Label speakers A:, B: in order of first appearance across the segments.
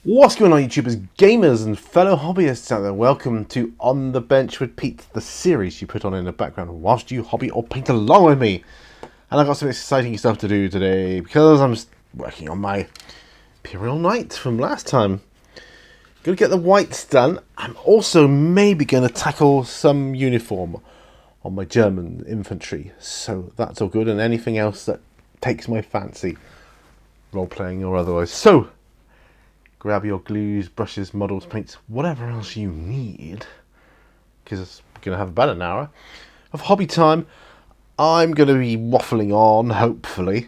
A: What's going on, YouTubers, gamers and fellow hobbyists out there? Welcome to On the Bench with Pete, the series you put on in the background whilst you hobby or paint along with me. And I've got some exciting stuff to do today because I'm working on my Imperial Knight from last time. Gonna get the whites done. I'm also maybe gonna tackle some uniform on my German infantry, so that's all good, and anything else that takes my fancy, role-playing or otherwise. So grab your glues, brushes, models, paints, whatever else you need, because we're going to have about an hour of hobby time. I'm going to be waffling on, hopefully,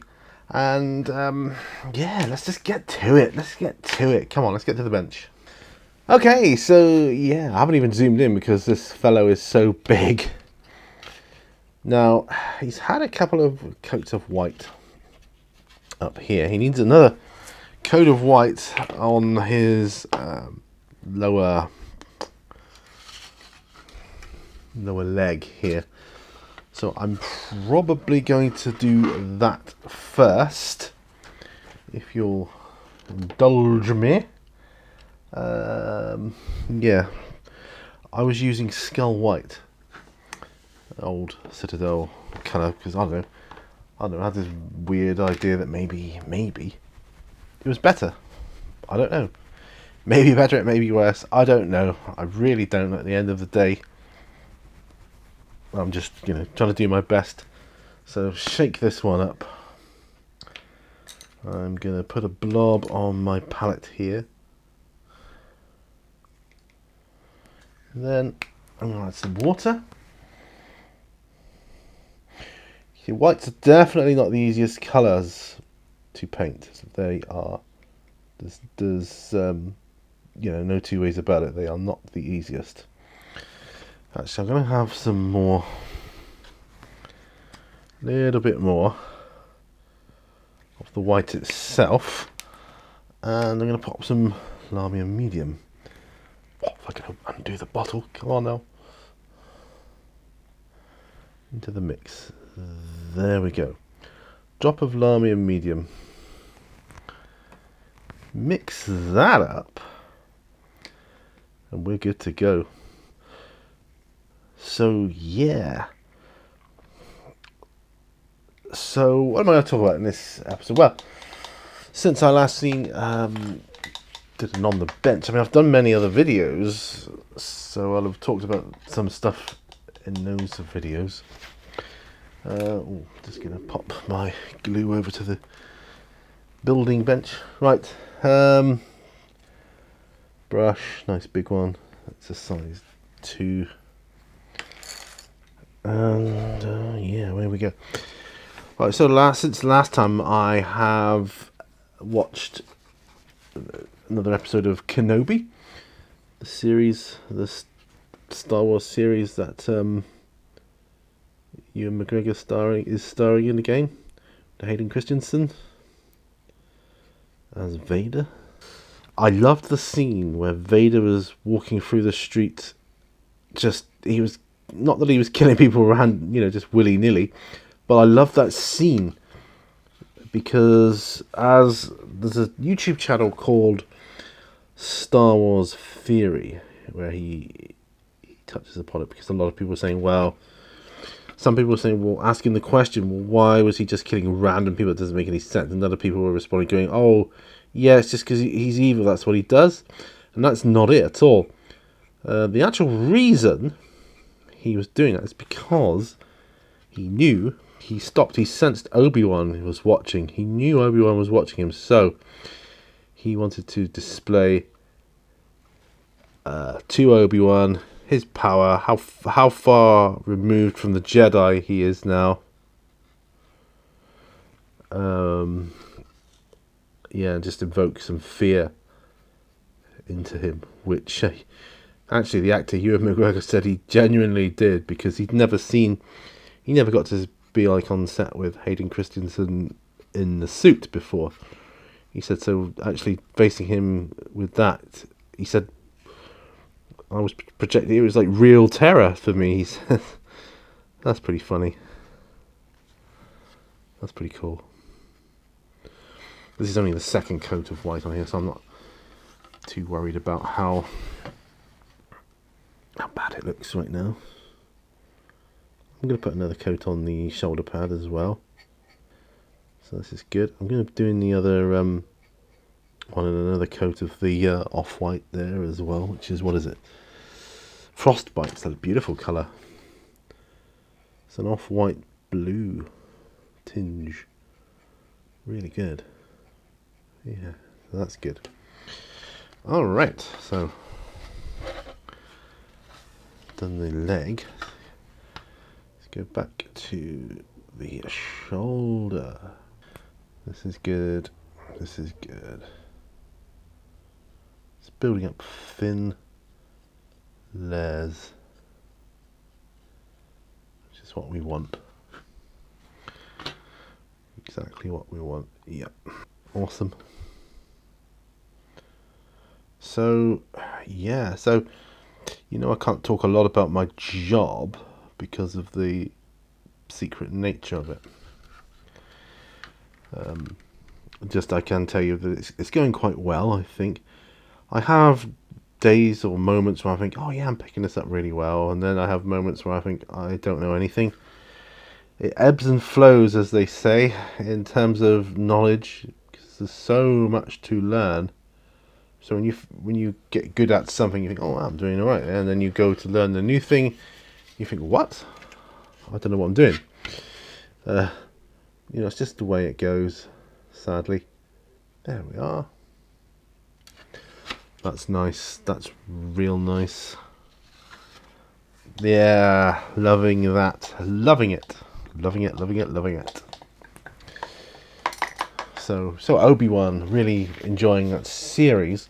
A: and yeah, let's just get to it. Come on, let's get to the bench. Okay, so yeah, I haven't even zoomed in because this fellow is so big. Now, he's had a couple of coats of white up here. He needs another coat of white on his lower leg here, so I'm probably going to do that first, if you'll indulge me. Yeah, I was using Skull White, old Citadel colour, because I don't know, I had this weird idea that maybe it was better. I don't know. Maybe better, it may be worse. I don't know. I really don't. At the end of the day, I'm just, trying to do my best. So shake this one up. I'm going to put a blob on my palette here. And then I'm going to add some water. See, whites are definitely not the easiest colours to paint. So they are. There's no two ways about it. They are not the easiest. Actually, I'm going to have some more, a little bit more of the white itself, and I'm going to pop some Lamia medium. Oh, if I can undo the bottle, come on now. Into the mix. There we go. Drop of Lamia medium. Mix that up, and we're good to go. So yeah. So what am I going to talk about in this episode? Well, since I last did an On the Bench, I mean, I've done many other videos, so I'll have talked about some stuff in those videos. Just going to pop my glue over to the building bench. Right. Brush, nice big one. It's a size 2. And yeah, where we go. Right, so since last time I have watched another episode of Kenobi, the series, the Star Wars series that Ewan McGregor is starring in again. Hayden Christensen as Vader. I loved the scene where Vader was walking through the street. He was, not that he was killing people around, just willy-nilly, but I love that scene because there's a YouTube channel called Star Wars Theory where he touches upon it, because a lot of people are saying, some people are saying, asking the question, why was he just killing random people? It doesn't make any sense. And other people were responding, going, oh, yeah, it's just because he's evil, that's what he does. And that's not it at all. The actual reason he was doing that is because he sensed Obi-Wan was watching. He knew Obi-Wan was watching him, so he wanted to display to Obi-Wan his power, how far removed from the Jedi he is now. Just evoke some fear into him, which actually the actor Ewan McGregor said he genuinely did, because he never got to be like on set with Hayden Christensen in the suit before. He said, so actually facing him with that, he said, I was projecting, it was like real terror for me. He said, that's pretty funny. That's pretty cool. This is only the second coat of white on here, so I'm not too worried about how bad it looks right now. I'm going to put another coat on the shoulder pad as well. So this is good. I'm going to be doing the other one and another coat of the off-white there as well, which is, what is it? Frostbite. It's a beautiful colour. It's an off-white blue tinge. Really good. Yeah, that's good. Alright, so done the leg. Let's go back to the shoulder. This is good. This is good. It's building up thin layers, which is what we want. Exactly what we want. Yep. Awesome. So, yeah. So, I can't talk a lot about my job because of the secret nature of it. Just I can tell you that it's going quite well, I think. I have days or moments where I think, oh yeah, I'm picking this up really well, and then I have moments where I think I don't know anything. It ebbs and flows, as they say, in terms of knowledge, because there's so much to learn. So when you get good at something, you think, oh, I'm doing all right, and then you go to learn the new thing, you think, what? I don't know what I'm doing. It's just the way it goes, sadly. There we are. That's nice. That's real nice. Yeah, loving that. Loving it. Loving it, loving it, loving it. So Obi-Wan, really enjoying that series.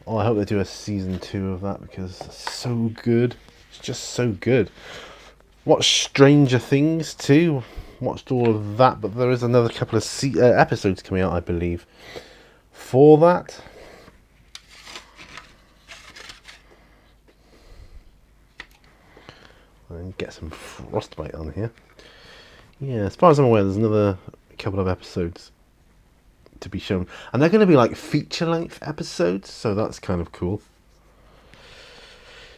A: Oh, I hope they do a season 2 of that because it's so good. It's just so good. Watched Stranger Things too. Watched all of that, but there is another couple of episodes coming out, I believe, for that. And get some frostbite on here. Yeah, as far as I'm aware, there's another couple of episodes to be shown, and they're going to be like feature-length episodes, so that's kind of cool.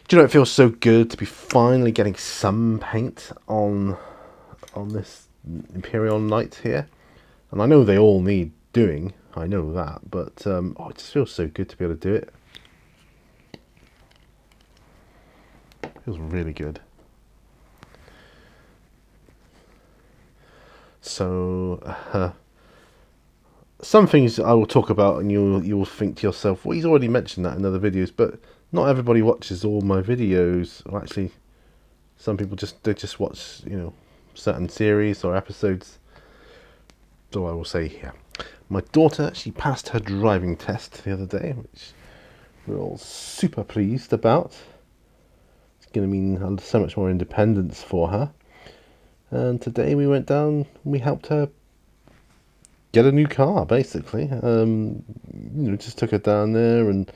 A: Do you know, it feels so good to be finally getting some paint on this Imperial Knight here, and I know they all need doing. I know that, but it just feels so good to be able to do it. It feels really good. So some things I will talk about, and you will think to yourself, well, he's already mentioned that in other videos, but not everybody watches all my videos. Well, actually, some people just watch certain series or episodes. So I will say here, my daughter, she passed her driving test the other day, which we're all super pleased about. It's going to mean so much more independence for her. And today we went down, we helped her get a new car, basically. Just took her down there, and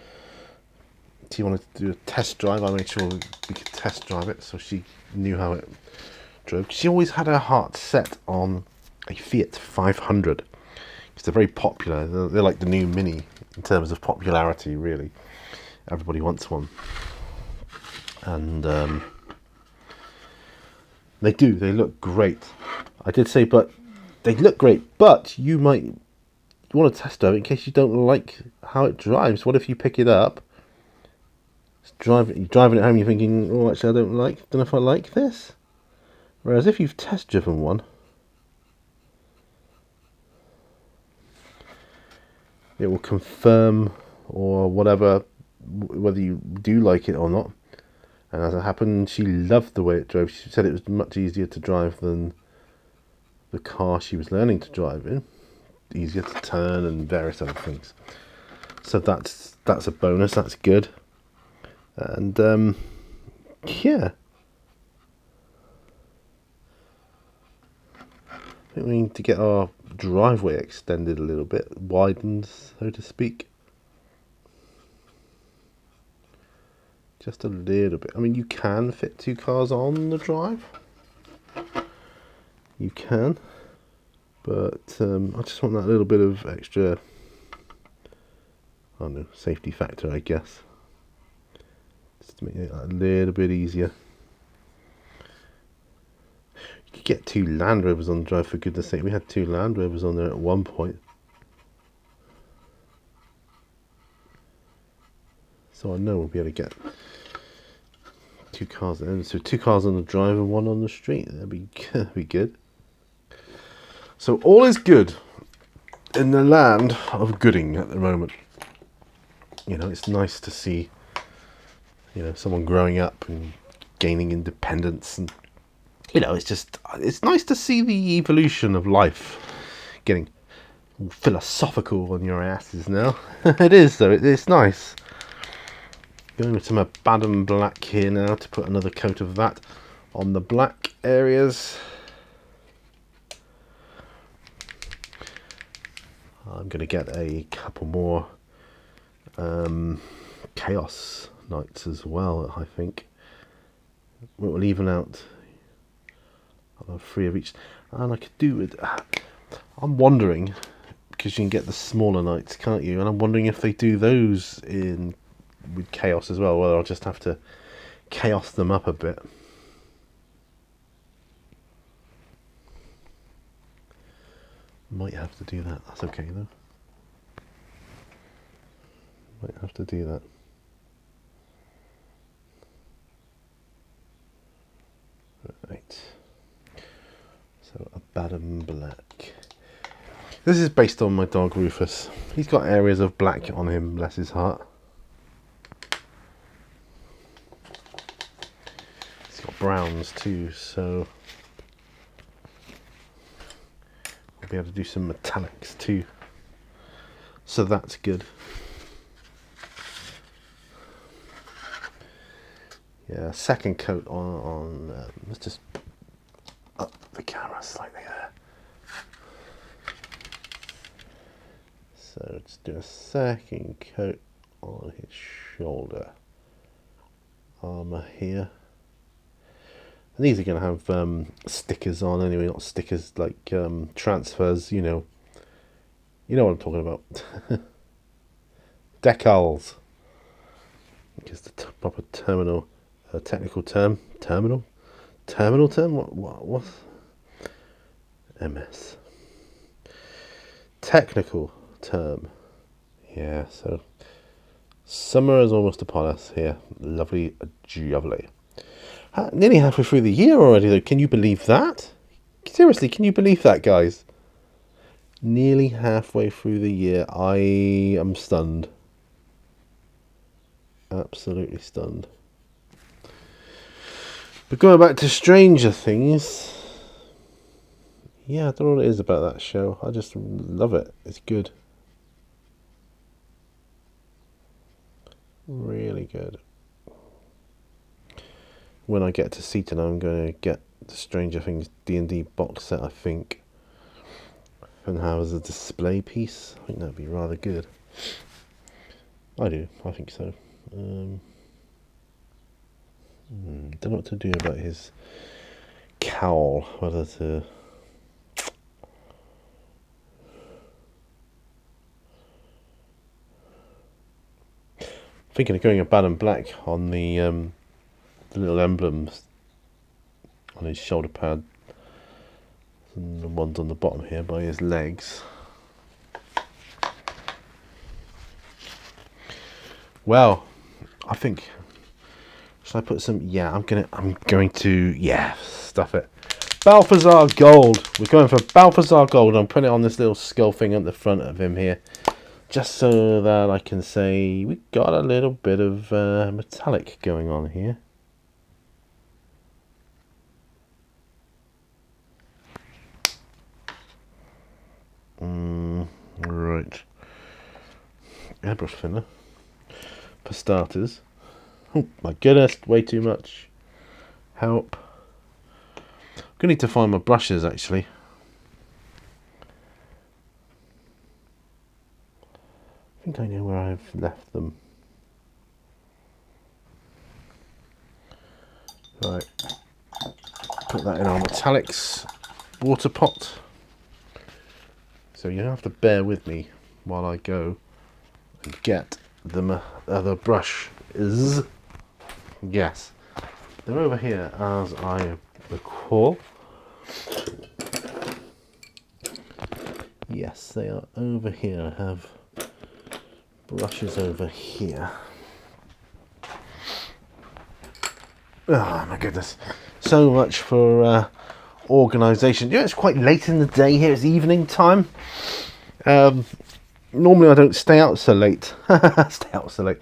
A: she wanted to do a test drive. I made sure we could test drive it, so she knew how it drove. She always had her heart set on a Fiat 500, because they're very popular. They're like the new Mini in terms of popularity, really. Everybody wants one. And they do. They look great. I did say, but they look great. But you want to test drive it in case you don't like how it drives. What if you pick it up, you're driving it home, you're thinking, oh, actually, I don't know if I like this. Whereas if you've test driven one, it will confirm or whatever whether you do like it or not. And as it happened, she loved the way it drove. She said it was much easier to drive than the car she was learning to drive in. Easier to turn and various other things. So that's a bonus. That's good. And yeah, I think we need to get our driveway extended a little bit, widened, so to speak. Just a little bit. I mean, you can fit 2 cars on the drive. You can. But I just want that little bit of extra I don't know, safety factor, I guess. Just to make it a little bit easier. You could get 2 Land Rovers on the drive, for goodness sake. We had 2 Land Rovers on there at one point. So I know we'll be able to get 2 cars there. So 2 cars on the drive and 1 on the street. That'd be good. So all is good in the land of Gooding at the moment. You know, it's nice to see, you know, someone growing up and gaining independence, and you know, it's nice to see the evolution of life getting all philosophical on your asses now. It is though, it's nice. Going with some Abaddon black here now to put another coat of that on the black areas. I'm going to get a couple more Chaos Knights as well, I think. We'll even out 3 of each. And I could do with... I'm wondering, because you can get the smaller Knights, can't you? And I'm wondering if they do those in with Chaos as well, whether I'll just have to Chaos them up a bit. Might have to do that. That's okay though. Might have to do that. Right. So Abaddon black. This is based on my dog Rufus. He's got areas of black on him, bless his heart. He's got browns too, so we'll be able to do some metallics too. So that's good. Yeah, second coat on let's just up the camera slightly there. So let's do a second coat on his shoulder armour here. And these are going to have stickers on anyway, not stickers like transfers, you know what I'm talking about. Decals. Because the proper terminal. Technical term, terminal term. What? MS. Technical term. Yeah. So summer is almost upon us here. Lovely, jubbly. Nearly halfway through the year already, though. Can you believe that? Seriously, can you believe that, guys? Nearly halfway through the year. I am stunned. Absolutely stunned. But going back to Stranger Things, yeah, I don't know what it is about that show. I just love it. It's good. Really good. When I get to Seaton, I'm going to get the Stranger Things D&D box set, I think, and have as a display piece. I think that'd be rather good. I do. I think so. Don't know what to do about his cowl. Whether to thinking of going Abaddon black on the little emblems on his shoulder pad and the ones on the bottom here by his legs. Well, I think, should I put some? Yeah, I'm going to. Yeah, stuff it. Balthazar Gold. We're going for Balthazar Gold. I'm putting it on this little skull thing at the front of him here, just so that I can say we got a little bit of metallic going on here. Right. Airbrush thinner. For starters. Oh my goodness, way too much. Help. I'm going to need to find my brushes actually. I think I know where I've left them. Right. Put that in our metallics water pot. So you have to bear with me while I go and get the other brush is. Yes, they're over here as I recall. Yes, they are over here. I have brushes over here. Oh my goodness. So much for organisation. Yeah, it's quite late in the day here. It's evening time. Normally I don't stay out so late. Stay out so late.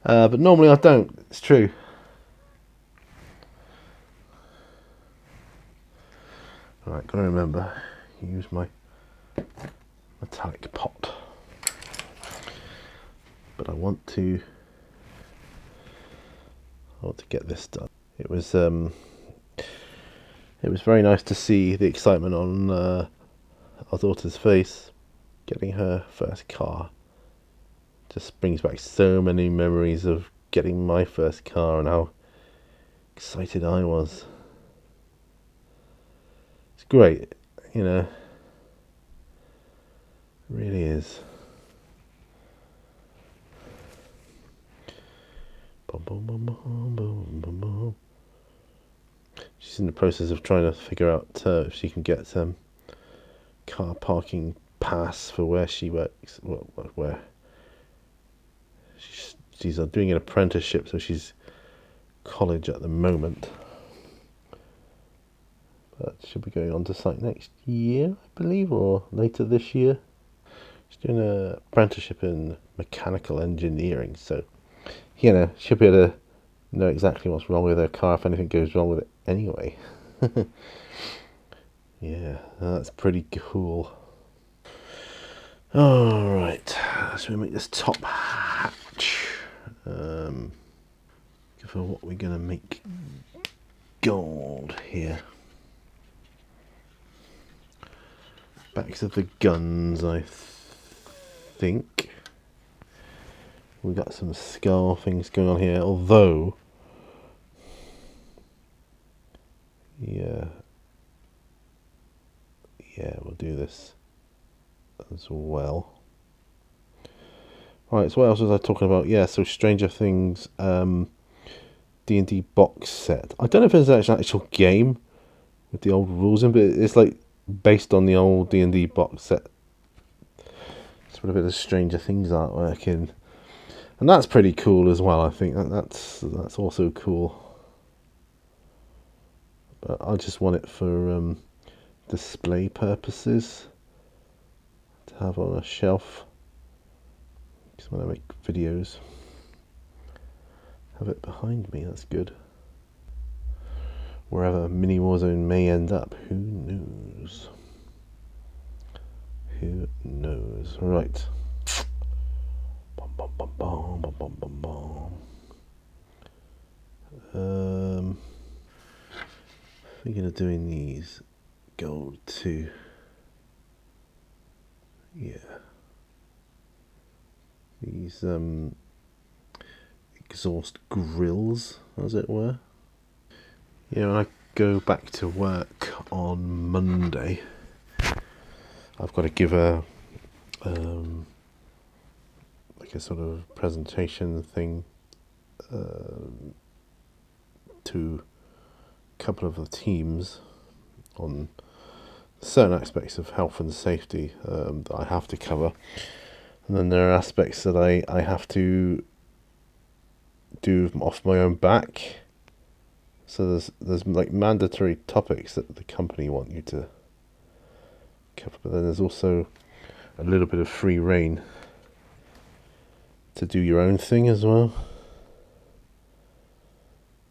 A: But normally I don't. It's true. Right, gotta remember, use my metallic pot. But I want to get this done. It was very nice to see the excitement on our daughter's face, getting her first car. Just brings back so many memories of getting my first car and how excited I was. It's great, you know. It really is. Boom, boom, boom, boom, boom, boom, boom. She's in the process of trying to figure out if she can get car parking pass for where she works. Where she's doing an apprenticeship, so she's college at the moment. But she'll be going on to site next year, I believe, or later this year. She's doing an apprenticeship in mechanical engineering, so you know she'll be able to know exactly what's wrong with her car if anything goes wrong with it anyway. Yeah, that's pretty cool. Alright, so we make this top hatch. For what we're going to make gold here. Backs of the guns, I think. We've got some skull things going on here, although yeah, we'll do this as well. Right, so what else was I talking about? Yeah, so Stranger Things D&D box set. I don't know if there's an actual game with the old rules in, but it's like based on the old D&D box set. It's got a bit of Stranger Things artwork in, and that's pretty cool as well. I think that's also cool. But I just want it for display purposes to have on a shelf. Just when I make videos, have it behind me. That's good. Wherever Mini Warzone may end up, who knows? Who knows? Right. Bum, bum, bum, bum, bum, bum, bum, bum. Thinking of doing these gold too. Yeah. These exhaust grills, as it were. Yeah, when I go back to work on Monday, I've got to give a like a sort of presentation thing to a couple of the teams on certain aspects of health and safety that I have to cover, and then there are aspects that I have to do off my own back. So there's like mandatory topics that the company want you to cover, but then there's also a little bit of free rein to do your own thing as well.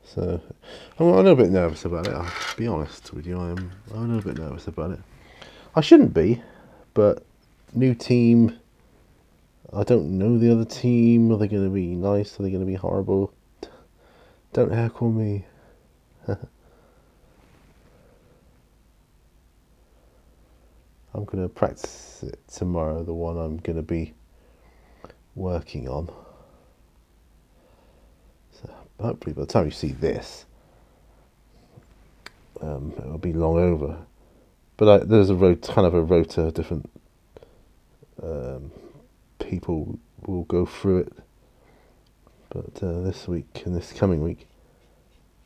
A: So I'm a little bit nervous about it. I'll be honest with you. I'm a little bit nervous about it. I shouldn't be, but new team. I don't know the other team. Are they going to be nice? Are they going to be horrible? Don't heckle me. I'm going to practice it tomorrow, the one I'm going to be working on. So hopefully by the time you see this, it'll be long over. But there's kind of a rota, different people we'll go through it. But this week and this coming week,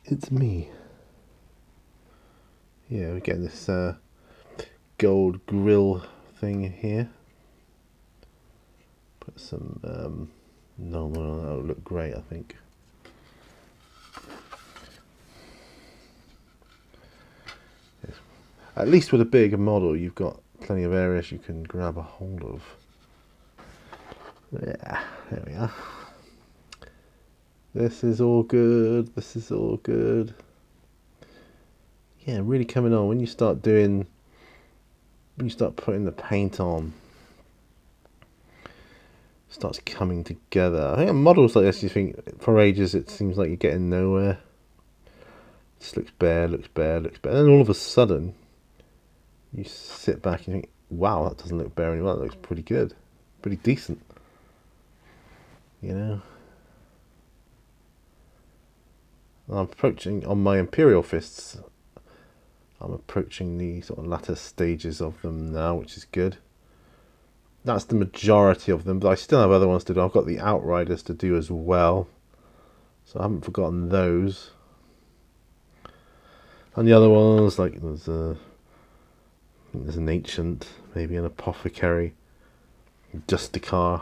A: it's me. Yeah, we get this gold grill thing here. Put some no, that'll look great, I think. Yes. At least with a bigger model, you've got plenty of areas you can grab a hold of. Yeah, there we are. This is all good. This is all good. Yeah, really coming on when you start putting the paint on. Starts coming together. I think on models like this, you think for ages it seems like you're getting nowhere. It just looks bare, looks bare, looks bare. And then all of a sudden, you sit back and think, wow, that doesn't look bare anymore. That looks pretty good, pretty decent. You know. I'm approaching on my Imperial fists. I'm approaching the sort of latter stages of them now, which is good. That's the majority of them, but I still have other ones to do. I've got the Outriders to do as well, so I haven't forgotten those. And the other ones, like there's an Ancient, maybe an Apothecary, Justicar.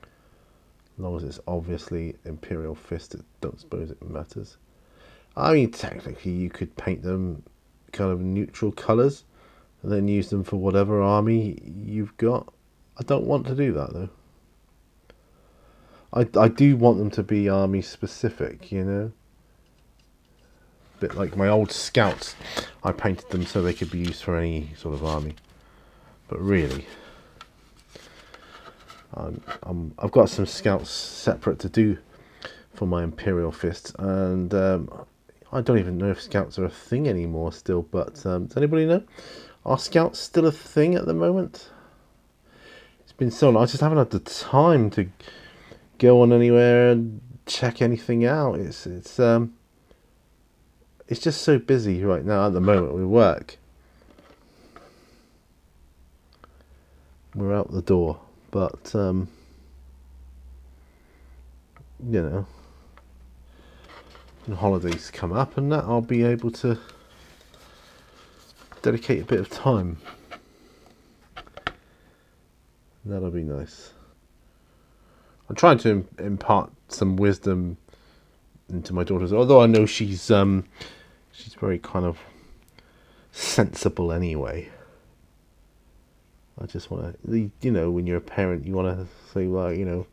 A: As long as it's obviously Imperial Fist, I don't suppose it matters. I mean, technically you could paint them kind of neutral colours and then use them for whatever army you've got. I don't want to do that though. I do want them to be army specific, you know. A bit like my old Scouts. I painted them so they could be used for any sort of army. But really, I've got some Scouts separate to do for my Imperial Fists, and I don't even know if Scouts are a thing anymore still, but does anybody know? Are Scouts still a thing at the moment? It's been so long, I just haven't had the time to go on anywhere and check anything out. It's just so busy right now at the moment with work. We're out the door, but you know, when holidays come up and that, I'll be able to dedicate a bit of time. That'll be nice. I'm trying to impart some wisdom into my daughters, although I know she's very kind of sensible anyway. I just want to, you know, when you're a parent, you want to say, well, you know,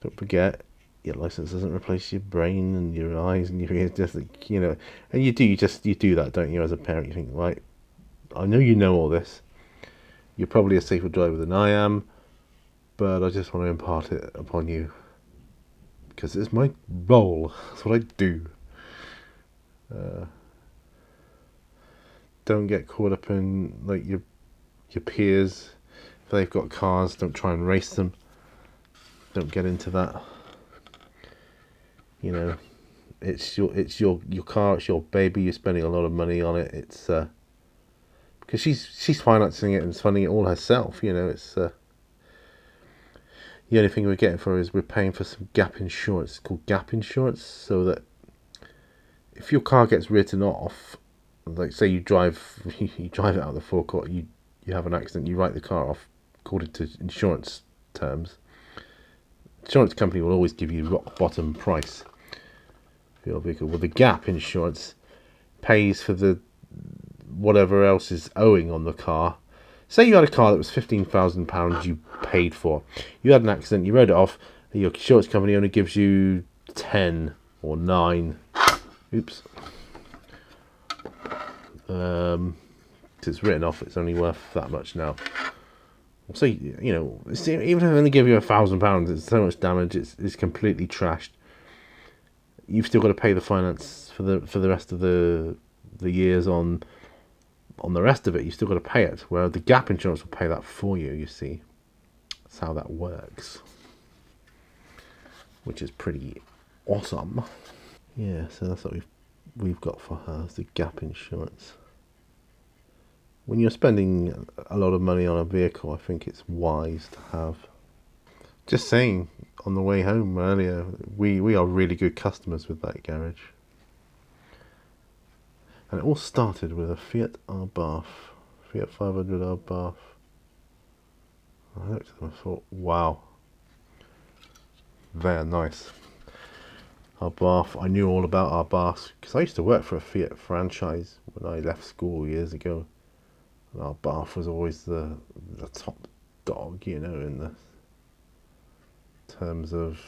A: don't forget, your license doesn't replace your brain and your eyes and your ears, just like, you know, and you do that, don't you, as a parent? You think, right, I know you know all this. You're probably a safer driver than I am, but I just want to impart it upon you because it's my role. That's what I do. Don't get caught up in like your peers. If they've got cars, don't try and race them. Don't get into that. You know, it's your car, it's your baby. You're spending a lot of money on it. It's because she's financing it and funding it all herself. You know, it's the only thing we're getting for her is we're paying for some gap insurance. It's called gap insurance, so that if your car gets written off, like say you drive it out of the forecourt, you have an accident, you write the car off according to insurance terms. Insurance company will always give you rock bottom price for your vehicle. Well, the gap insurance pays for the whatever else is owing on the car. Say you had a car that was £15,000 you paid for. You had an accident, you wrote it off, and your insurance company only gives you 10 or 9. Oops. It's written off, it's only worth that much now. So, you know, even if they only give you £1,000, it's so much damage, it's completely trashed. You've still got to pay the finance for the rest of the years on the rest of it. You've still got to pay it, where the gap insurance will pay that for you, you see. That's how that works, which is pretty awesome. Yeah, so that's what we've got for her, is the gap insurance. when you're spending a lot of money on a vehicle, I think it's wise to have. Just saying, on the way home earlier, we are really good customers with that garage. And it all started with a Fiat Abarth, Fiat 500 Abarth. I looked at them and thought, wow, they're nice. Abarth, I knew all about Abarths because I used to work for a Fiat franchise when I left school years ago. And Abarth was always the top dog, you know, in the terms of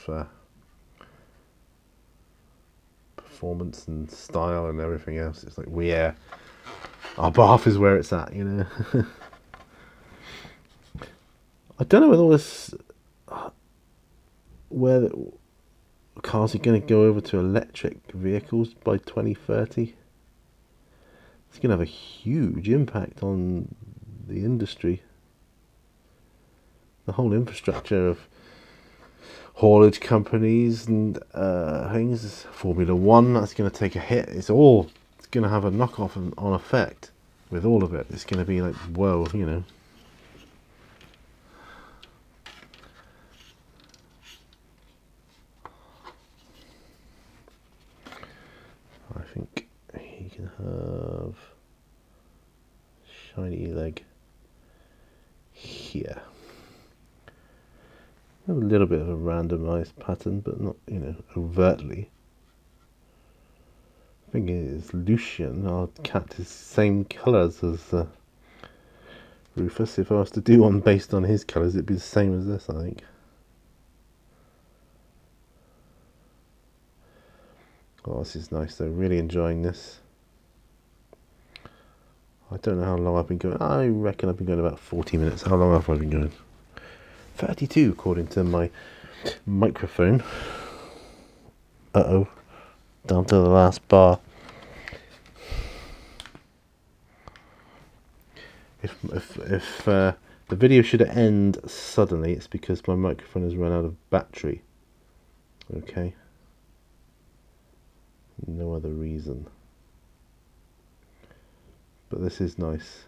A: performance and style and everything else. It's like, yeah, Abarth is where it's at, you know. I don't know whether all this, where the cars are going to go over to electric vehicles by 2030. It's going to have a huge impact on the industry. The whole infrastructure of haulage companies and things, Formula One, that's going to take a hit. It's going to have a knock-off on effect with all of it. It's going to be like, whoa, you know. I think he can have shiny leg here. A little bit of a randomized pattern, but not, you know, overtly. The thing is, Lucian, our cat, is the same colours as Rufus. If I was to do one based on his colours, it'd be the same as this, I think. Oh, this is nice though, really enjoying this. I don't know how long I've been going. I reckon I've been going about 40 minutes. How long have I been going? 32 according to my microphone. Uh-oh. Down to the last bar. If the video should end suddenly, it's because my microphone has run out of battery. Okay. No other reason. But this is nice.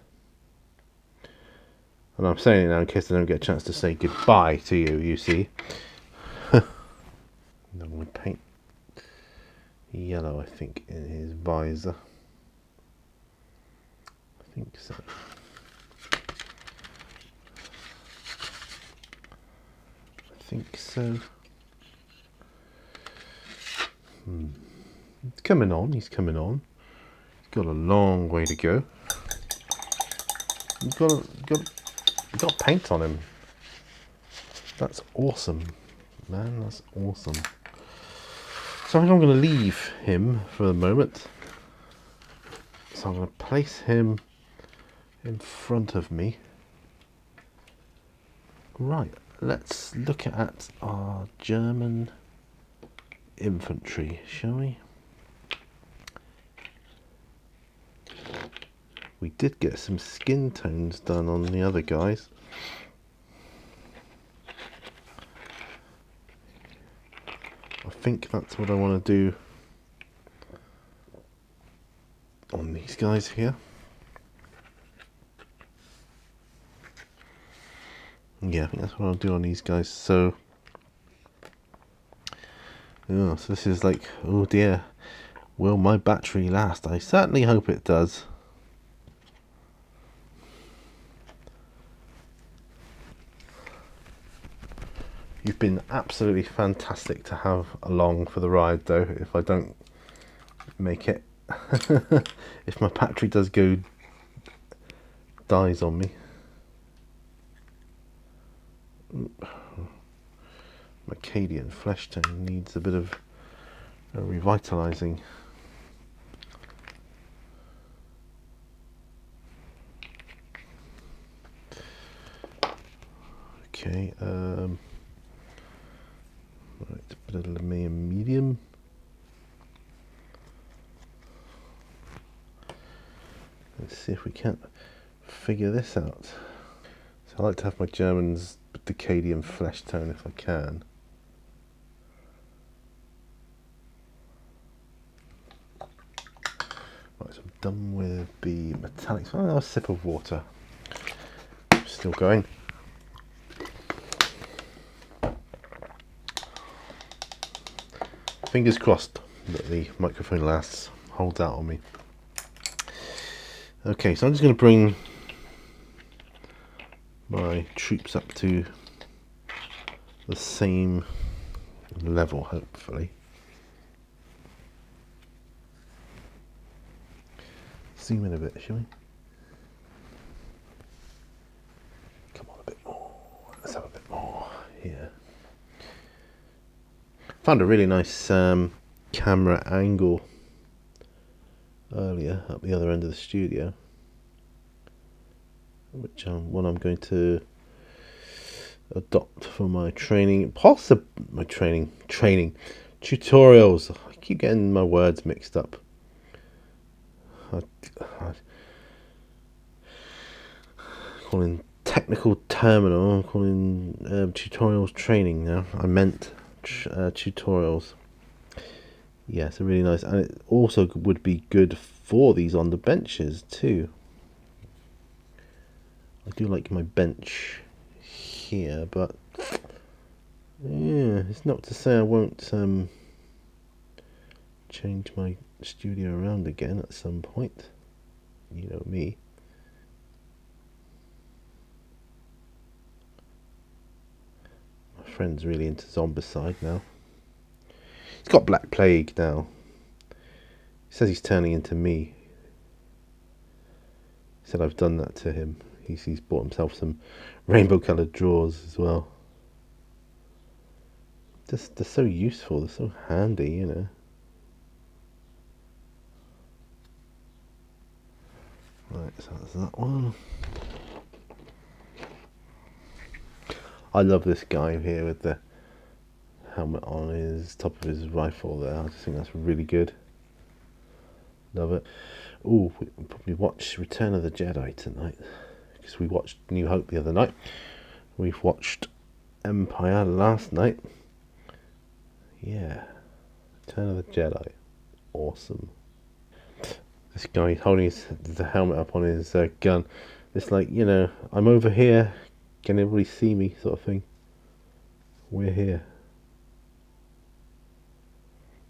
A: And I'm saying it now in case I don't get a chance to say goodbye to you, you see. Now I'm going to paint yellow, I think, in his visor. I think so. I think so. He's coming on, he's coming on. He's got a long way to go. He's got paint on him. That's awesome, man, that's awesome. So I think I'm going to leave him for the moment. So I'm going to place him in front of me. Right, let's look at our German infantry, shall we? We did get some skin tones done on the other guys. I think that's what I want to do on these guys here. Yeah, I think that's what I'll do on these guys. So, oh, so this is like, oh dear, will my battery last? I certainly hope it does. You've been absolutely fantastic to have along for the ride, though. If I don't make it, if my battery does go, dies on me. My Cadian flesh tone needs a bit of revitalizing. Okay, right, put a little medium. Let's see if we can't figure this out. So I like to have my Germans with the Cadian flesh tone if I can. Right, some done with the metallics. Oh, a sip of water. Still going. Fingers crossed that the microphone lasts, holds out on me. Okay, so I'm just going to bring my troops up to the same level, hopefully. Zoom in a bit, shall we? Come on, a bit more. Let's have a bit more here. Found a really nice camera angle earlier at the other end of the studio, which one I'm going to adopt for my training, my training tutorials. I keep getting my words mixed up. Calling technical terminal, I'm calling tutorials training now. I meant tutorials. Yeah, it's really nice, and it also would be good for these on the benches too. I do like my bench here, but yeah, it's not to say I won't change my studio around again at some point. You know me. My friend's really into Zombicide now. He's got Black Plague now. He says he's turning into me. He said I've done that to him. He's bought himself some rainbow coloured drawers as well. Just, they're so useful, they're so handy, you know. Right, so that's that one. I love this guy here with the helmet on his top of his rifle there. I just think that's really good. Love it. Oh, we'll probably watch Return of the Jedi tonight, because we watched New Hope the other night. We've watched Empire last night. Yeah, Return of the Jedi. Awesome. This guy holding the helmet up on his gun. It's like, you know, I'm over here. Can everybody see me, sort of thing. We're here.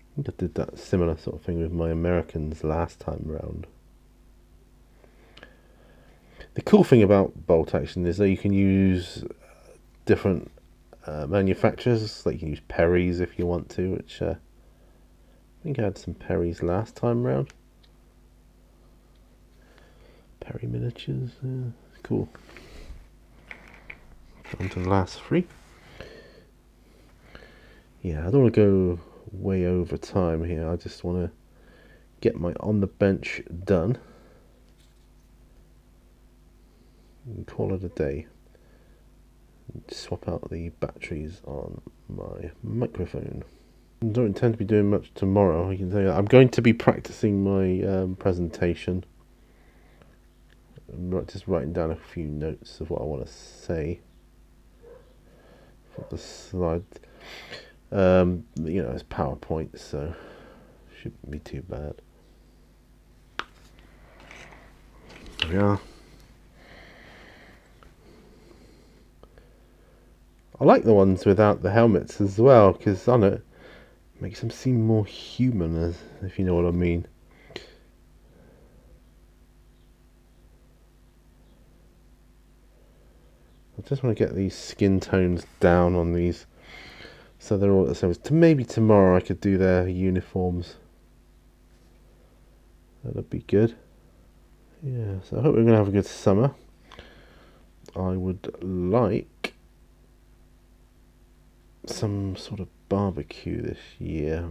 A: I think I did that similar sort of thing with my Americans last time round. The cool thing about bolt action is that you can use different manufacturers. Like you can use Perry's if you want to, which I think I had some Perry's last time round. Perry miniatures, cool. On to the last three. Yeah, I don't want to go way over time here. I just want to get my on the bench done and call it a day. Swap out the batteries on my microphone. I don't intend to be doing much tomorrow, I can tell you that. I'm going to be practicing my presentation. I'm just writing down a few notes of what I want to say for the slide. You know, it's PowerPoint, so shouldn't be too bad. There we are. I like the ones without the helmets as well, because on it makes them seem more human, if you know what I mean. I just want to get these skin tones down on these, so they're all the same. Maybe tomorrow I could do their uniforms. That'd be good. Yeah, so I hope we're going to have a good summer. I would like some sort of barbecue this year.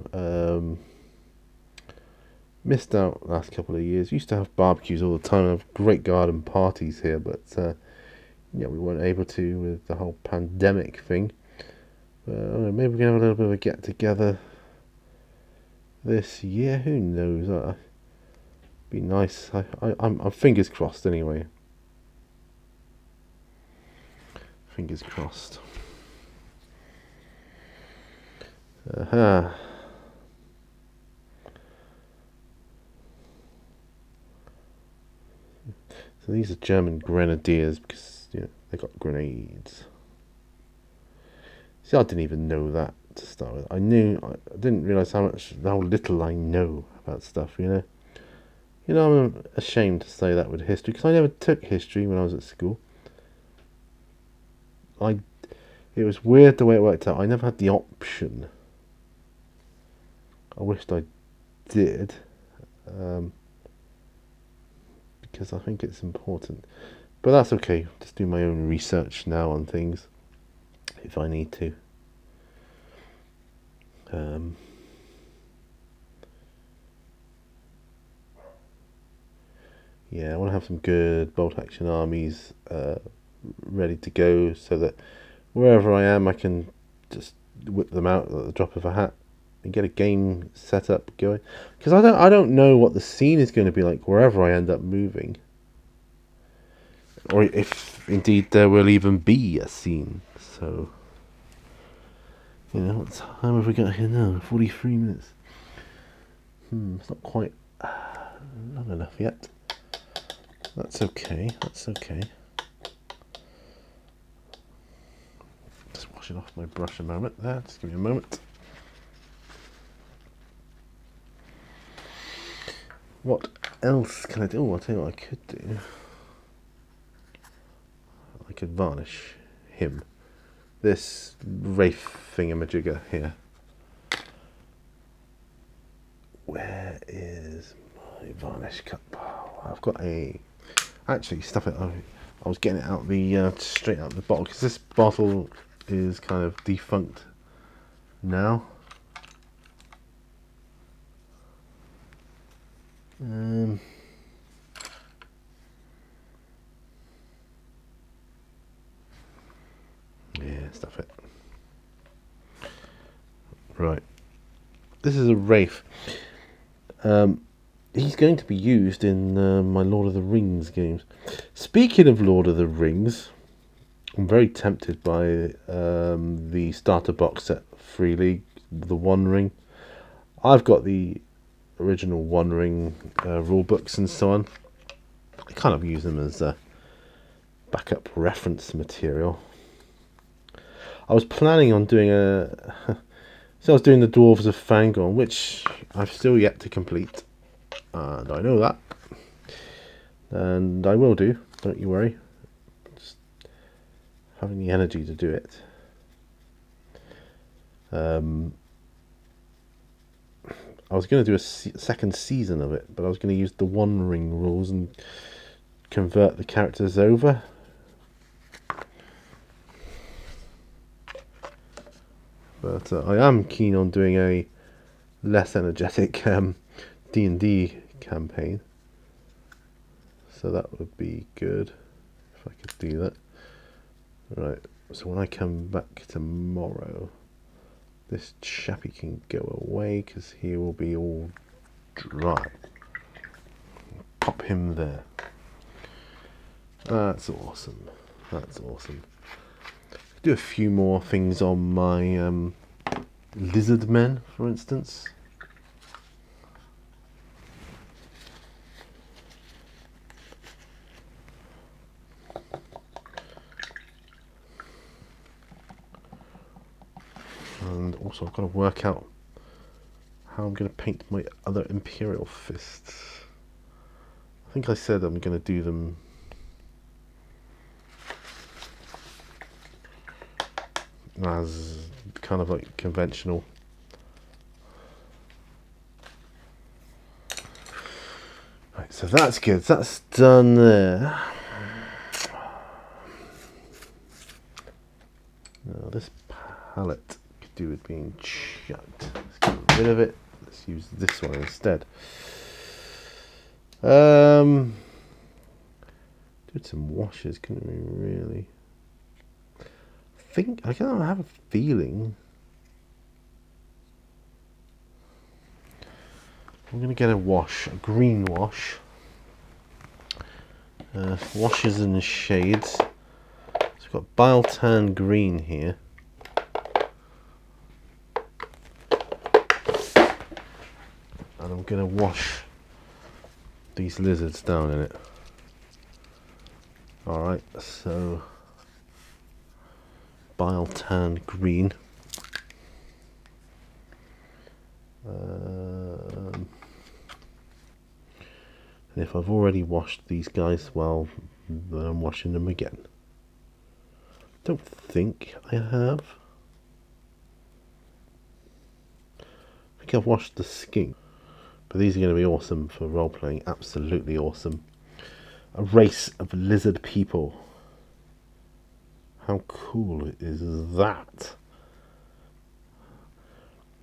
A: Missed out last couple of years. Used to have barbecues all the time and have great garden parties here, but yeah, we weren't able to with the whole pandemic thing. I don't know, maybe we can have a little bit of a get together this year. Who knows? Be nice. I'm fingers crossed anyway. Fingers crossed. So these are German grenadiers because they got grenades. See, I didn't even know that to start with. I didn't realise how little I know about stuff. I'm ashamed to say that with history because I never took history when I was at school. It was weird the way it worked out. I never had the option. I wished I did, because I think it's important. But that's okay. Just do my own research now on things if I need to. Yeah, I want to have some good bolt-action armies ready to go so that wherever I am I can just whip them out at the drop of a hat and get a game set up going. Because I don't know what the scene is going to be like wherever I end up moving. Or if indeed there will even be a scene. So, what time have we got here now? 43 minutes. It's not quite long enough yet. That's okay. Just washing off my brush a moment there. Just give me a moment. What else can I do? Oh, I'll tell you what I could do. I could varnish him. This Wraith thingamajigger here. Where is my varnish cup? Oh, I've got actually stuff it. I was getting it out straight out of the bottle because this bottle is kind of defunct now. Yeah, stuff it. Right. This is a Wraith. He's going to be used in my Lord of the Rings games. Speaking of Lord of the Rings, I'm very tempted by the starter box set Free League, the One Ring. I've got the original One Ring rule books and so on. I kind of use them as backup reference material. I was planning on doing so I was doing the Dwarves of Fangorn, which I've still yet to complete. And I know that. And I will do, don't you worry. Just having the energy to do it. I was going to do a second season of it, but I was going to use the One Ring rules and convert the characters over. But I am keen on doing a less energetic D&D campaign. So that would be good if I could do that. Right, so when I come back tomorrow, this chappy can go away because he will be all dry. Pop him there. That's awesome. Do a few more things on my lizard men, for instance. And also I've got to work out how I'm going to paint my other Imperial fists. I think I said I'm going to do them as kind of like conventional. Right, so that's good. That's done there. Now this palette could do with being chucked. Let's get rid of it. Let's use this one instead. Did some washes, couldn't we really? I have a feeling I'm going to get a green wash. Washes in the shades. So we've got Bile Tan Green here. And I'm going to wash these lizards down in it. Alright, so bile turned green. And if I've already washed these guys, well, then I'm washing them again. Don't think I have. I think I've washed the skink. But these are going to be awesome for role-playing. Absolutely awesome. A race of lizard people. How cool is that?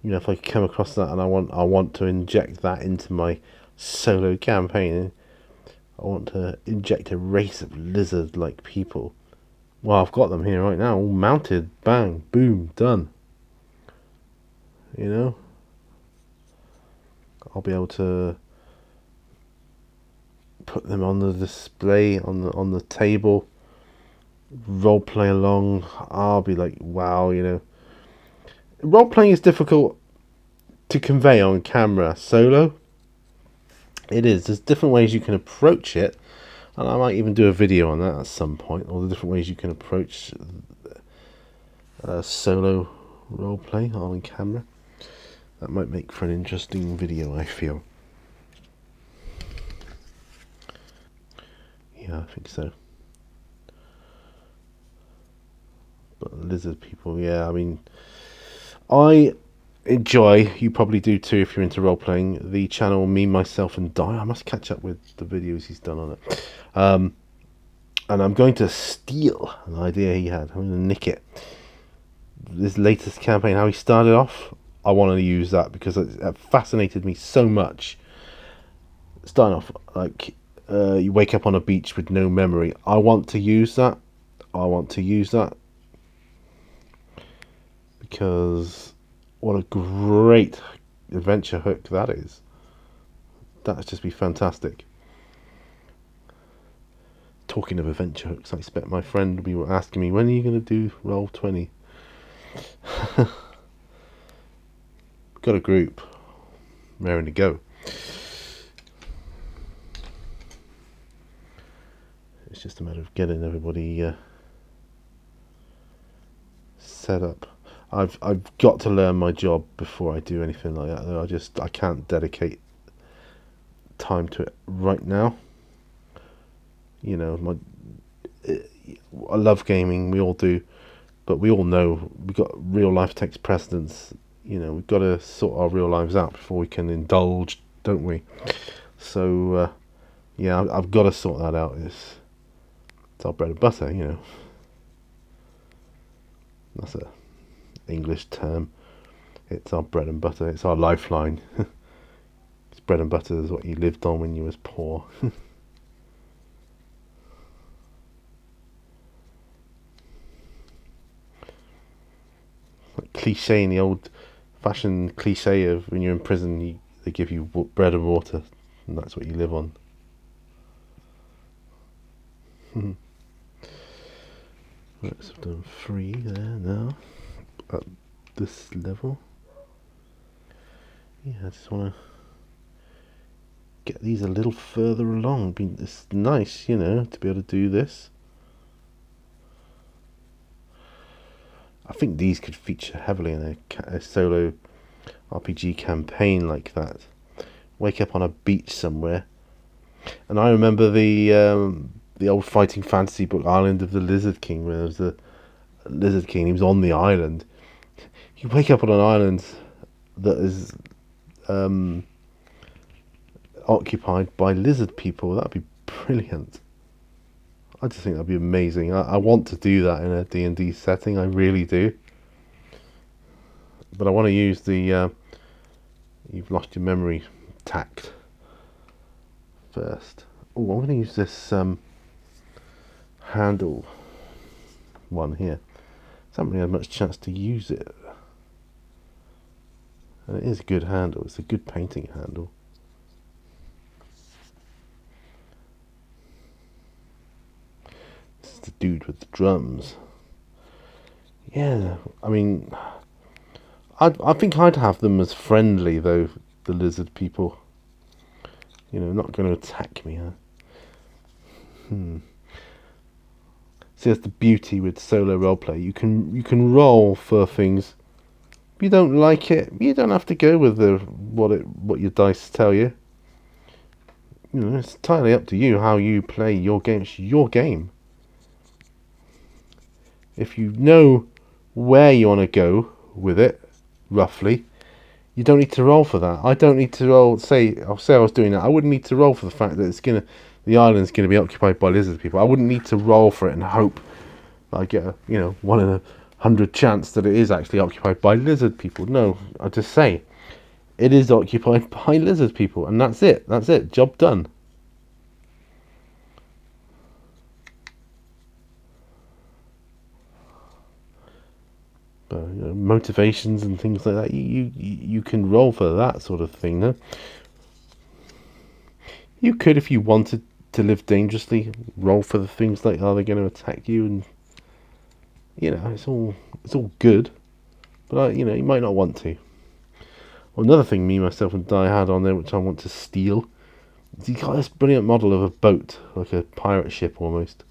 A: You know, if I come across that and I want to inject that into my solo campaign, I want to inject a race of lizard-like people. Well, I've got them here right now, all mounted. Bang, boom, done. You know, I'll be able to put them on the display on the table, role play along. I'll be like, wow, you know. Role playing is difficult to convey on camera solo. It is. There's different ways you can approach it, and I might even do a video on that at some point. All the different ways you can approach solo role play on camera. That might make for an interesting video, I feel. Yeah, I think so. But lizard people, yeah, I mean, I enjoy, you probably do too if you're into role playing, the channel Me, Myself and Die. I must catch up with the videos he's done on it. And I'm going to steal an idea he had. I'm going to nick it. This latest campaign, how he started off, I want to use that because it fascinated me so much. Starting off, like, you wake up on a beach with no memory. I want to use that. Because what a great adventure hook that is. That'd just be fantastic. Talking of adventure hooks, I expect my friend will be asking me, when are you going to do Roll20? Got a group raring to go. It's just a matter of getting everybody set up. I've got to learn my job before I do anything like that, though. I can't dedicate time to it right now. You know, I love gaming, we all do, but we all know we've got real life takes precedence. You know, we've got to sort our real lives out before we can indulge, don't we? So yeah, I've got to sort that out. It's our bread and butter, you know. That's a English term. It's our bread and butter. It's our lifeline. It's bread and butter is what you lived on when you was poor. Like cliche, in the old-fashioned cliche of when you're in prison, they give you bread and water, and that's what you live on. Right, so I've done 3 there now. At this level. Yeah, I just want to get these a little further along. It's nice, you know, to be able to do this. I think these could feature heavily in a solo RPG campaign like that. Wake up on a beach somewhere. And I remember the old fighting fantasy book Island of the Lizard King, where there was a Lizard King. He was on the island. You wake up on an island that is occupied by lizard people. That'd be brilliant. I just think that'd be amazing. I want to do that in a D&D setting. I really do. But I want to use the you've lost your memory tact first. Oh, I'm going to use this handle one here. I haven't really had much chance to use it. And it is a good handle. It's a good painting handle. This is the dude with the drums. Yeah, I mean, I think I'd have them as friendly, though, the lizard people. You know, not going to attack me, huh? See, that's the beauty with solo roleplay. You can roll for things. If you don't like it, you don't have to go with what your dice tell you. You know, it's entirely up to you how you play your game. It's your game. If you know where you want to go with it, roughly, you don't need to roll for that. I don't need to roll. I'll say I was doing that. I wouldn't need to roll for the fact that the island's gonna be occupied by lizard people. I wouldn't need to roll for it and hope that I get a 1 in 100 chance that it is actually occupied by lizard people. No, I just say it is occupied by lizard people, and that's it. That's it. Job done. Motivations and things like that. You can roll for that sort of thing. No? You could, if you wanted to live dangerously, roll for the things like, are they going to attack you, and it's all good. But you might not want to. Well, another thing me, myself, and Di had on there, which I want to steal, is he got this brilliant model of a boat, like a pirate ship almost.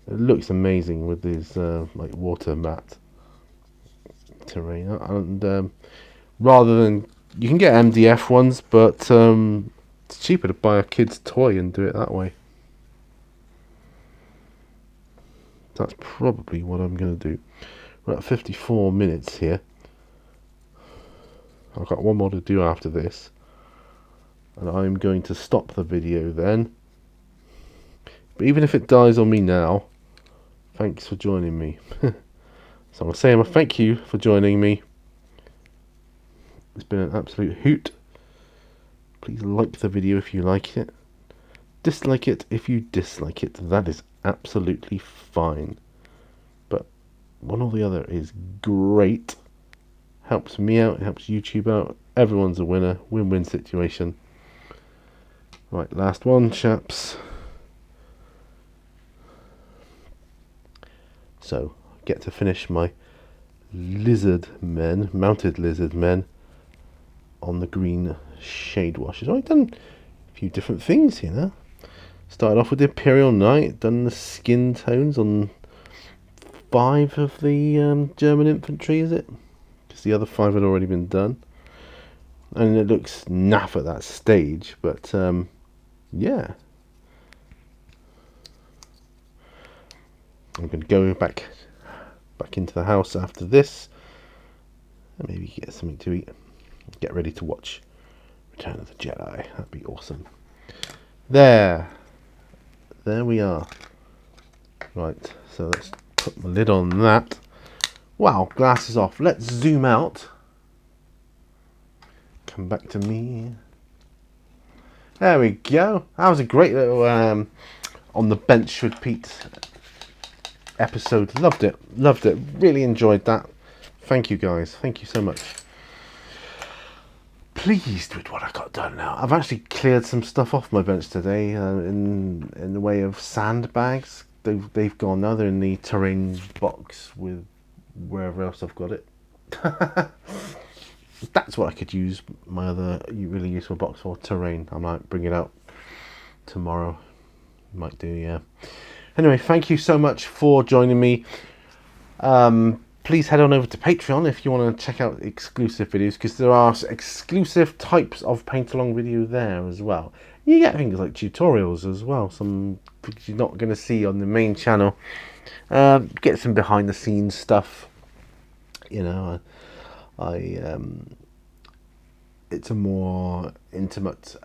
A: It looks amazing with his like water mat terrain, and rather than, you can get MDF ones, but it's cheaper to buy a kid's toy and do it that way. That's probably what I'm going to do. We're at 54 minutes here. I've got one more to do after this, and I'm going to stop the video then. But even if it dies on me now, thanks for joining me. So I'm saying a thank you for joining me. It's been an absolute hoot. Please like the video if you like it. Dislike it if you dislike it. That is absolutely fine. But one or the other is great. Helps me out, helps YouTube out. Everyone's a winner. Win-win situation. Right, last one, chaps. So, I get to finish my mounted lizard men on the green shade washes. I've done a few different things, Started off with the Imperial Knight, done the skin tones on 5 of the German infantry, is it? Because the other 5 had already been done. And it looks naff at that stage, but yeah. I'm going to go back into the house after this, and maybe get something to eat. Get ready to watch Return of the Jedi. That'd be awesome. There we are. Right, so let's put the lid on that. Wow, glasses off. Let's zoom out. Come back to me. There we go. That was a great little on the bench with Pete episode. Loved it. Really enjoyed that. Thank you guys. Thank you so much. Pleased with what I got done now. I've actually cleared some stuff off my bench today in the way of sandbags. They've gone now. They're in the terrain box with wherever else I've got it. That's what I could use my other really useful box for, terrain. I might bring it out tomorrow. Might do, yeah. Anyway, thank you so much for joining me. Please head on over to Patreon if you want to check out exclusive videos, because there are exclusive types of paint-along video there as well. You get things like tutorials as well, some things you're not going to see on the main channel. Get some behind-the-scenes stuff. It's a more intimate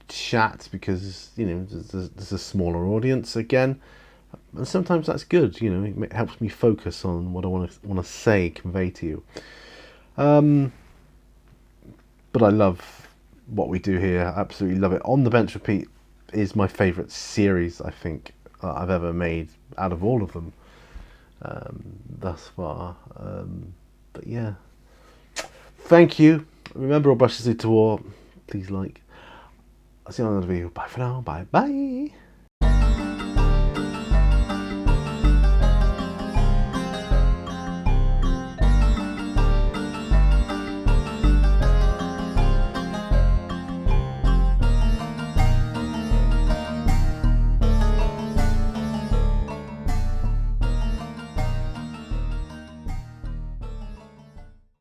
A: chat because there's a smaller audience again. And sometimes that's good, it helps me focus on what I want to say, convey to you. But I love what we do here. I absolutely love it. On the Bench with Pete is my favourite series, I think, I've ever made out of all of them thus far. But yeah, thank you. Remember, all brushes lead to war. Please like. I'll see you on another video. Bye for now. Bye.